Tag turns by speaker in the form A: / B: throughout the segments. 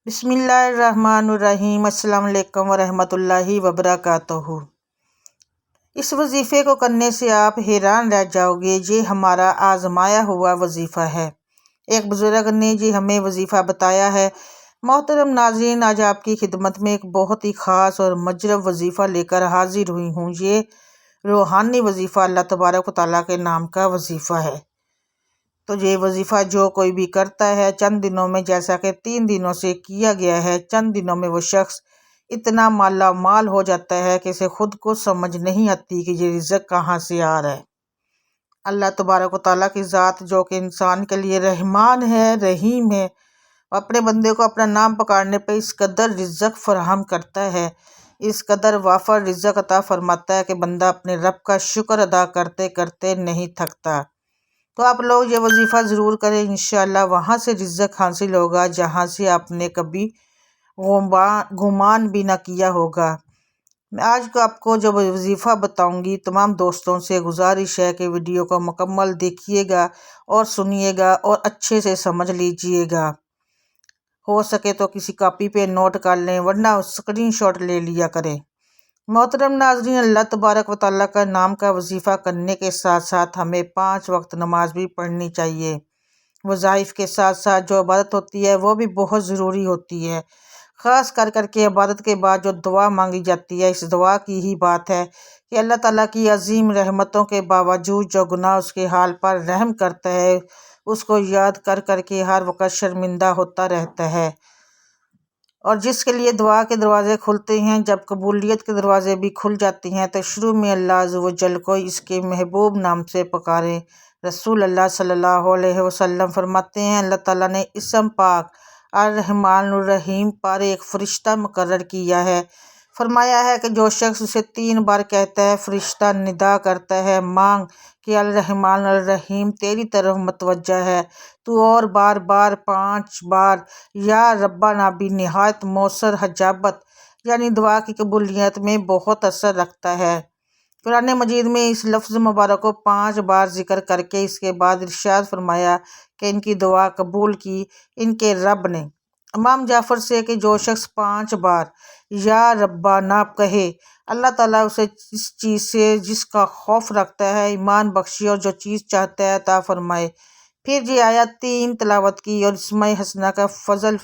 A: بسم اللہ الرحمن الرحیم۔ السلام علیکم ورحمۃ اللہ وبرکاتہ۔ اس وظیفے کو کرنے سے آپ حیران رہ جاؤ گے۔ یہ ہمارا آزمایا ہوا وظیفہ ہے۔ ایک بزرگ نے ہمیں وظیفہ بتایا ہے۔ محترم ناظرین، آج آپ کی خدمت میں ایک بہت ہی خاص اور مجرب وظیفہ لے کر حاضر ہوئی ہوں۔ یہ روحانی وظیفہ اللہ تبارک و تعالیٰ کے نام کا وظیفہ ہے۔ تو یہ وظیفہ جو کوئی بھی کرتا ہے چند دنوں میں، جیسا کہ 3 دنوں سے کیا گیا ہے، چند دنوں میں وہ شخص اتنا مالا مال ہو جاتا ہے کہ اسے خود کو سمجھ نہیں آتی کہ یہ رزق کہاں سے آ رہا ہے۔ اللہ تبارک و تعالیٰ کی ذات جو کہ انسان کے لیے رحمان ہے، رحیم ہے، اپنے بندے کو اپنا نام پکارنے پہ اس قدر رزق فراہم کرتا ہے، اس قدر وافر رزق عطا فرماتا ہے کہ بندہ اپنے رب کا شکر ادا کرتے کرتے نہیں تھکتا۔ تو آپ لوگ یہ وظیفہ ضرور کریں، انشاءاللہ وہاں سے رزق حاصل ہوگا جہاں سے آپ نے کبھی گمان بھی نہ کیا ہوگا۔ میں آج آپ کو جو وظیفہ بتاؤں گی، تمام دوستوں سے گزارش ہے کہ ویڈیو کو مکمل دیکھیے گا اور سنیے گا اور اچھے سے سمجھ لیجئے گا۔ ہو سکے تو کسی کاپی پہ نوٹ کر لیں، ورنہ اسکرین شاٹ لے لیا کریں۔ محترم ناظرین، اللہ تبارک و تعالیٰ کا نام کا وظیفہ کرنے کے ساتھ ساتھ ہمیں 5 وقت نماز بھی پڑھنی چاہیے۔ وظائف کے ساتھ ساتھ جو عبادت ہوتی ہے وہ بھی بہت ضروری ہوتی ہے، خاص کر کے عبادت کے بعد جو دعا مانگی جاتی ہے، اس دعا کی ہی بات ہے کہ اللہ تعالیٰ کی عظیم رحمتوں کے باوجود جو گناہ اس کے حال پر رحم کرتا ہے، اس کو یاد کر کے ہر وقت شرمندہ ہوتا رہتا ہے، اور جس کے لیے دعا کے دروازے کھلتے ہیں، جب قبولیت کے دروازے بھی کھل جاتے ہیں تو شروع میں اللہ عز و جل کو اس کے محبوب نام سے پکاریں۔ رسول اللہ صلی اللہ علیہ وسلم فرماتے ہیں، اللہ تعالیٰ نے اسم پاک الرحمن الرحیم پر ایک فرشتہ مقرر کیا ہے۔ فرمایا ہے کہ جو شخص اسے 3 بار کہتا ہے، فرشتہ ندا کرتا ہے، مانگ کہ الرحمن الرحیم تیری طرف متوجہ ہے، تو اور بار بار 5 بار یا ربنا بھی نہایت مؤثر حجابت یعنی دعا کی قبولیت میں بہت اثر رکھتا ہے۔ قرآن مجید میں اس لفظ مبارک کو 5 بار ذکر کر کے اس کے بعد ارشاد فرمایا کہ ان کی دعا قبول کی ان کے رب نے۔ امام جعفر سے کہ جو شخص 5 بار یا ربنا کہے، اللہ تعالیٰ اسے اس چیز سے جس کا خوف رکھتا ہے ایمان بخشی اور جو چیز چاہتا ہے عطا فرمائے۔ پھر یہ آیت 3 تلاوت کی اور اسماء حسنہ کا فضل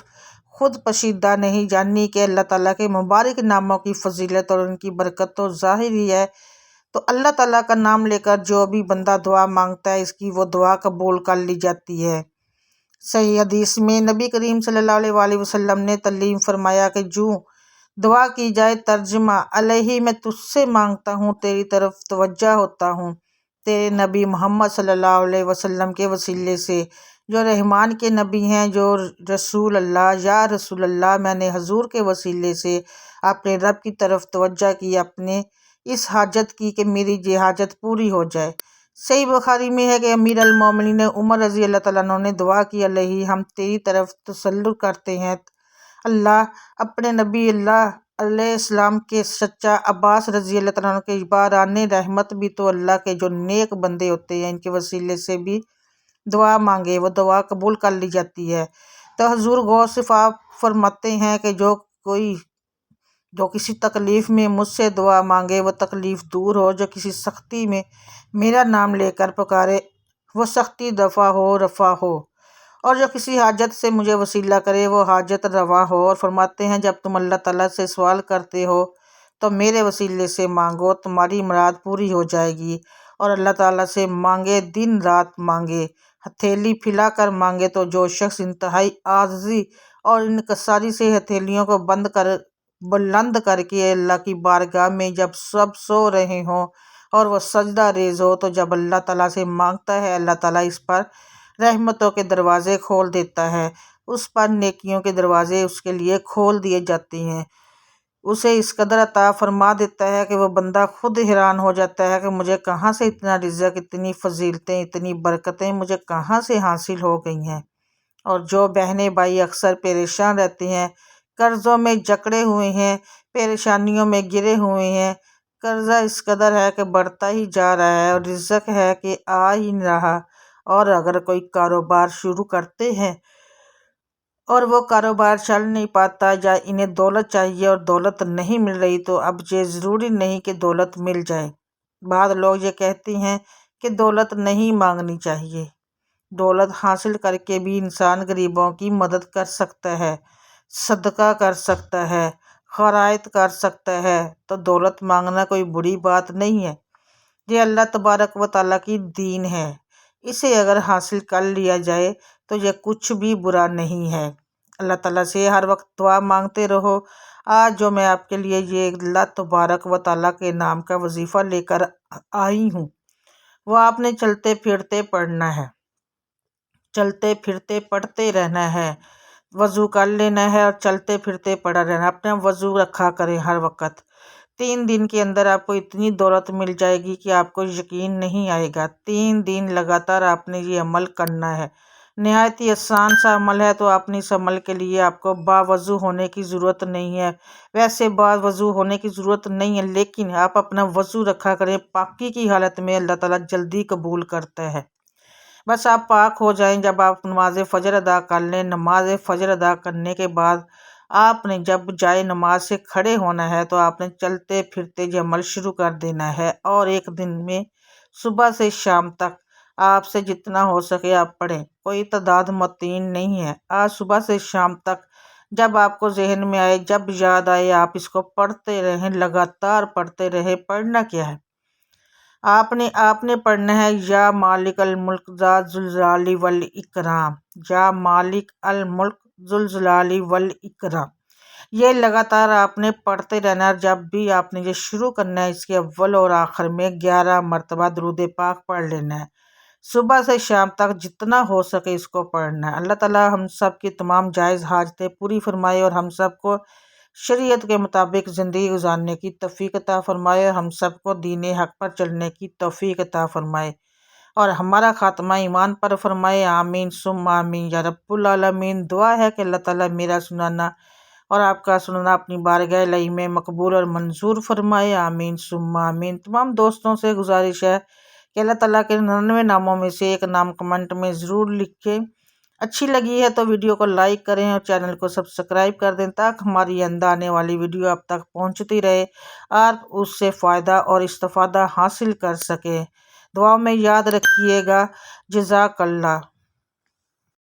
A: خود پوشیدہ نہیں جاننی کہ اللہ تعالیٰ کے مبارک ناموں کی فضیلت اور ان کی برکت تو ظاہر ہی ہے۔ تو اللہ تعالیٰ کا نام لے کر جو بھی بندہ دعا مانگتا ہے، اس کی وہ دعا قبول کر لی جاتی ہے۔ صحیح حدیث میں نبی کریم صلی اللہ علیہ وآلہ وسلم نے تعلیم فرمایا کہ جو دعا کی جائے، ترجمہ الہی میں تجھ سے مانگتا ہوں، تیری طرف توجہ ہوتا ہوں، تیرے نبی محمد صلی اللہ علیہ وسلم کے وسیلے سے جو رحمان کے نبی ہیں، جو رسول اللہ یا رسول اللہ، میں نے حضور کے وسیلے سے اپنے رب کی طرف توجہ کی، اپنے اس حاجت کی کہ میری یہ حاجت پوری ہو جائے۔ صحیح بخاری میں ہے کہ امیر المومنین عمر رضی اللہ تعالیٰ عنہ نے دعا کی، الہی ہم تیری طرف تسلط کرتے ہیں، اللہ اپنے نبی اللہ علیہ السلام کے سچا عباس رضی اللہ تعالیٰ عنہ کے باران رحمت بھی تو اللہ کے جو نیک بندے ہوتے ہیں ان کے وسیلے سے بھی دعا مانگے، وہ دعا قبول کر لی جاتی ہے۔ تو حضور غوث پاک فرماتے ہیں کہ جو کسی تکلیف میں مجھ سے دعا مانگے وہ تکلیف دور ہو، جو کسی سختی میں میرا نام لے کر پکارے وہ سختی دفع ہو، رفع ہو، اور جو کسی حاجت سے مجھے وسیلہ کرے وہ حاجت روا ہو۔ اور فرماتے ہیں جب تم اللہ تعالیٰ سے سوال کرتے ہو تو میرے وسیلے سے مانگو، تمہاری مراد پوری ہو جائے گی۔ اور اللہ تعالیٰ سے مانگے، دن رات مانگے، ہتھیلی پھیلا کر مانگے۔ تو جو شخص انتہائی عاجزی اور انکساری سے ہتھیلیوں کو بلند کر کے اللہ کی بارگاہ میں جب سب سو رہے ہوں اور وہ سجدہ ریز ہو، تو جب اللہ تعالیٰ سے مانگتا ہے، اللہ تعالیٰ اس پر رحمتوں کے دروازے کھول دیتا ہے، اس پر نیکیوں کے دروازے اس کے لیے کھول دیے جاتے ہیں، اسے اس قدر عطا فرما دیتا ہے کہ وہ بندہ خود حیران ہو جاتا ہے کہ مجھے کہاں سے اتنا رزق، اتنی فضیلتیں، اتنی برکتیں مجھے کہاں سے حاصل ہو گئی ہیں۔ اور جو بہنیں بھائی اکثر پریشان رہتے ہیں، قرضوں میں جکڑے ہوئے ہیں، پریشانیوں میں گرے ہوئے ہیں، قرضہ اس قدر ہے کہ بڑھتا ہی جا رہا ہے اور رزق ہے کہ آ ہی نہیں رہا، اور اگر کوئی کاروبار شروع کرتے ہیں اور وہ کاروبار چل نہیں پاتا یا انہیں دولت چاہیے اور دولت نہیں مل رہی، تو اب یہ ضروری نہیں کہ دولت مل جائے۔ بعض لوگ یہ کہتے ہیں کہ دولت نہیں مانگنی چاہیے۔ دولت حاصل کر کے بھی انسان غریبوں کی مدد کر سکتا ہے، صدقہ کر سکتا ہے، خیرات کر سکتا ہے، تو دولت مانگنا کوئی بری بات نہیں ہے۔ یہ اللہ تبارک و تعالیٰ کی دین ہے، اسے اگر حاصل کر لیا جائے تو یہ کچھ بھی برا نہیں ہے۔ اللہ تعالیٰ سے ہر وقت دعا مانگتے رہو۔ آج جو میں آپ کے لیے یہ اللہ تبارک و تعالیٰ کے نام کا وظیفہ لے کر آئی ہوں، وہ آپ نے چلتے پھرتے پڑھنا ہے، چلتے پھرتے پڑھتے رہنا ہے۔ وضو کر لینا ہے اور چلتے پھرتے پڑھا رہنا، اپنا وضو رکھا کریں ہر وقت۔ 3 دن کے اندر آپ کو اتنی دولت مل جائے گی کہ آپ کو یقین نہیں آئے گا۔ 3 دن لگاتار آپ نے یہ عمل کرنا ہے۔ نہایت ہی آسان سا عمل ہے، تو آپ نے اس عمل کے لیے آپ کو باوضو ہونے کی ضرورت نہیں ہے۔ ویسے باوضو ہونے کی ضرورت نہیں ہے، لیکن آپ اپنا وضو رکھا کریں پاکی کی حالت میں، اللہ تعالیٰ جلدی قبول کرتا ہے۔ بس آپ پاک ہو جائیں، جب آپ نماز فجر ادا کر لیں، نماز فجر ادا کرنے کے بعد آپ نے جب جائے نماز سے کھڑے ہونا ہے، تو آپ نے چلتے پھرتے یہ عمل شروع کر دینا ہے، اور ایک دن میں صبح سے شام تک آپ سے جتنا ہو سکے آپ پڑھیں۔ کوئی تعداد متعین نہیں ہے۔ آج صبح سے شام تک جب آپ کو ذہن میں آئے، جب یاد آئے، آپ اس کو پڑھتے رہیں، لگاتار پڑھتے رہیں۔ پڑھنا کیا ہے؟ آپ نے پڑھنا ہے یا مالک الملک ذا الجلال والاکرام، یا مالک الملک ذو الجلال والاکرام۔ یہ لگاتار آپ نے پڑھتے رہنا ہے۔ جب بھی آپ نے یہ شروع کرنا ہے، اس کے اول اور آخر میں 11 مرتبہ درود پاک پڑھ لینا ہے۔ صبح سے شام تک جتنا ہو سکے اس کو پڑھنا ہے۔ اللہ تعالیٰ ہم سب کی تمام جائز حاجتیں پوری فرمائے، اور ہم سب کو شریعت کے مطابق زندگی گزارنے کی توفیق عطا فرمائے، اور ہم سب کو دین حق پر چلنے کی توفیق عطا فرمائے، اور ہمارا خاتمہ ایمان پر فرمائے۔ آمین ثم آمین یا رب العالمین۔ دعا ہے کہ اللہ تعالیٰ میرا سنانا اور آپ کا سننا اپنی بارگاہ الہی میں مقبول اور منظور فرمائے۔ آمین ثم آمین۔ تمام دوستوں سے گزارش ہے کہ اللہ تعالیٰ کے 99 ناموں میں سے ایک نام کمنٹ میں ضرور لکھیں۔ اچھی لگی ہے تو ویڈیو کو لائک کریں اور چینل کو سبسکرائب کر دیں، تاکہ ہماری آئندہ آنے والی ویڈیو آپ تک پہنچتی رہے، آپ اس سے فائدہ اور استفادہ حاصل کر سکیں۔ دعاؤں میں یاد رکھیے گا۔ جزاک اللہ۔